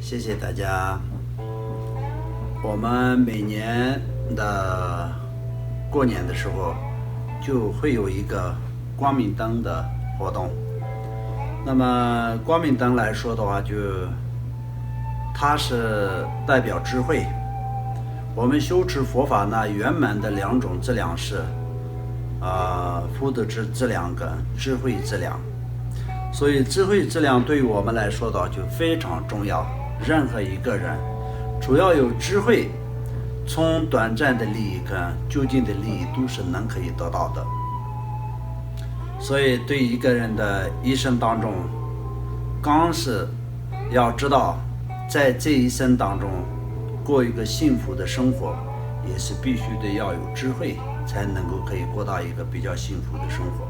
谢谢大家。我们每年的过年的时候就会有一个光明灯的活动。那么光明灯来说的话，它是代表智慧。我们修持佛法呢，圆满的两种质量是福德质量跟智慧质量。所以智慧质量对于我们来说的话就非常重要。任何一个人主要有智慧，从短暂的利益跟究竟的利益都是可以得到的。所以对一个人的一生当中，刚是要知道在这一生当中过一个幸福的生活，也是必须的要有智慧，才能够可以过到一个比较幸福的生活。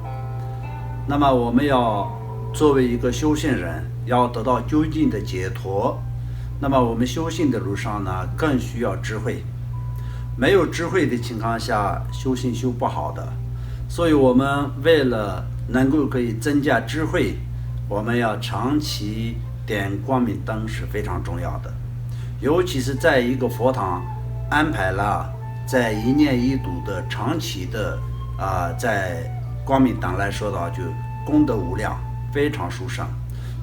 那么我们要作为一个修行人，要得到究竟的解脱，那么我们修行的路上呢，更需要智慧。没有智慧的情况下，修行修不好的。所以我们为了能够可以增加智慧，我们要长期点光明灯是非常重要的。尤其是在一个佛堂安排了在1年1度的长期的在光明灯来说的话，就功德无量，非常殊胜。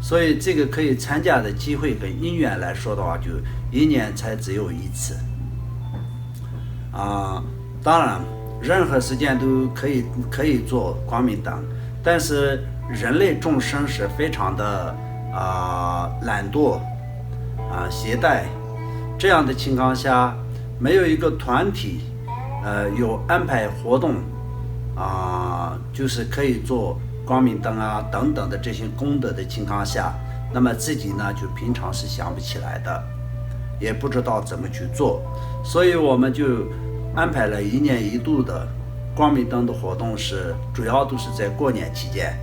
所以这个可以参加的机会跟因缘来说的话，就1年才只有1次。当然任何时间都可以做光明灯，但是人类众生是非常的懒惰懈怠，这样的情况下，没有一个团体有安排活动就是可以做光明灯等等的这些功德的情况下，那么自己呢就平常是想不起来的，也不知道怎么去做。所以我们就安排了1年1度的光明灯的活动，是主要都是在过年期间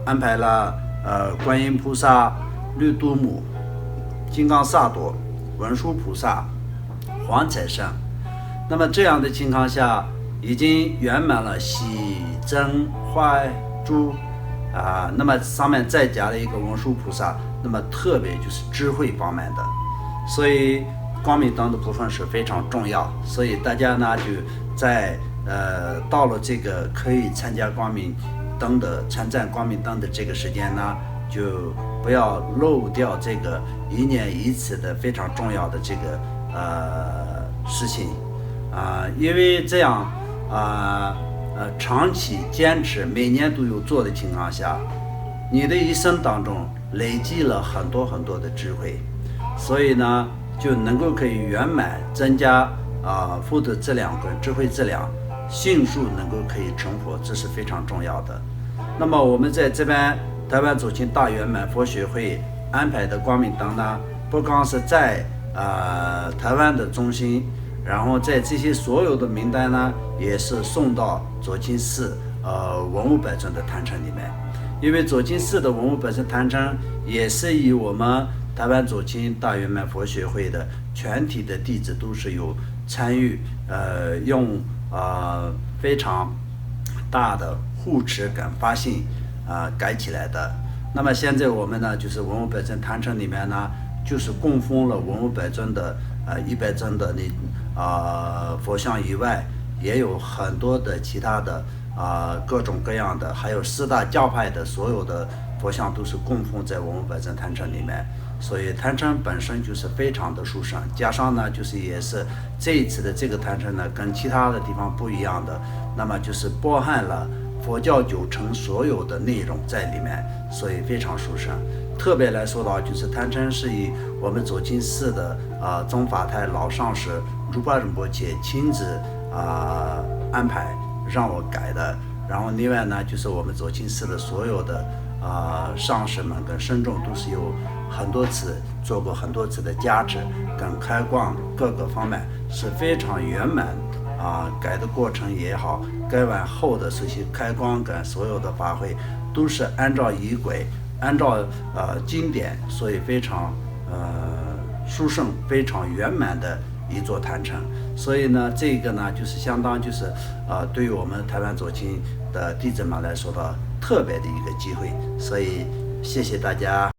安排了观音菩萨、绿度母、金刚萨埵、文殊菩萨、黄财神。那么这样的情况下，已经圆满了喜、真、坏、珠那么上面再加了一个文殊菩萨，那么特别就是智慧方面的。所以光明灯的部分是非常重要。所以大家呢就在到了这个可以参加光明灯的参赞光明灯的这个时间呢，就不要漏掉这个1年1次的非常重要的这个事情因为这样长期坚持，每年都有做的情况下，你的一生当中累积了很多很多的智慧，所以呢就能够可以圆满增加福德质量跟智慧质量，迅速能够可以成佛，这是非常重要的。那么我们在这边台湾祖亲大圆满佛学会安排的光明灯呢，不光是在台湾的中心，然后在这些所有的名单呢，也是送到左清寺文物保存的坛城里面。因为左清寺的文物保存坛城也是以我们台湾左清大圆满佛学会的全体的弟子都是有参与用非常大的护持跟发心改起来的。那么现在我们呢，就是文物保存坛城里面呢，就是供奉了文物保存的100尊的佛像以外，也有很多的其他的各种各样的，还有4大教派的所有的佛像都是供奉在文物保存坛城里面。所以坛城本身就是非常的殊胜，加上呢就是也是这一次的这个坛城呢跟其他的地方不一样的，那么就是包含了佛教9成所有的内容在里面，所以非常殊胜。特别来说的话，就是坛城是以我们左清寺的宗法太老上师如巴仁波切亲自安排让我改的。然后另外呢，就是我们左清寺的所有的上师们跟僧众都是有很多次做过很多次的加持跟开光，各个方面是非常圆满改的过程也好，改完后的这些开光跟所有的法会都是按照仪轨，按照经典，所以非常殊胜，非常圆满的一座坛城。所以呢，这个呢就是相当就是对于我们台湾左清的弟子们来说的特别的一个机会。所以谢谢大家。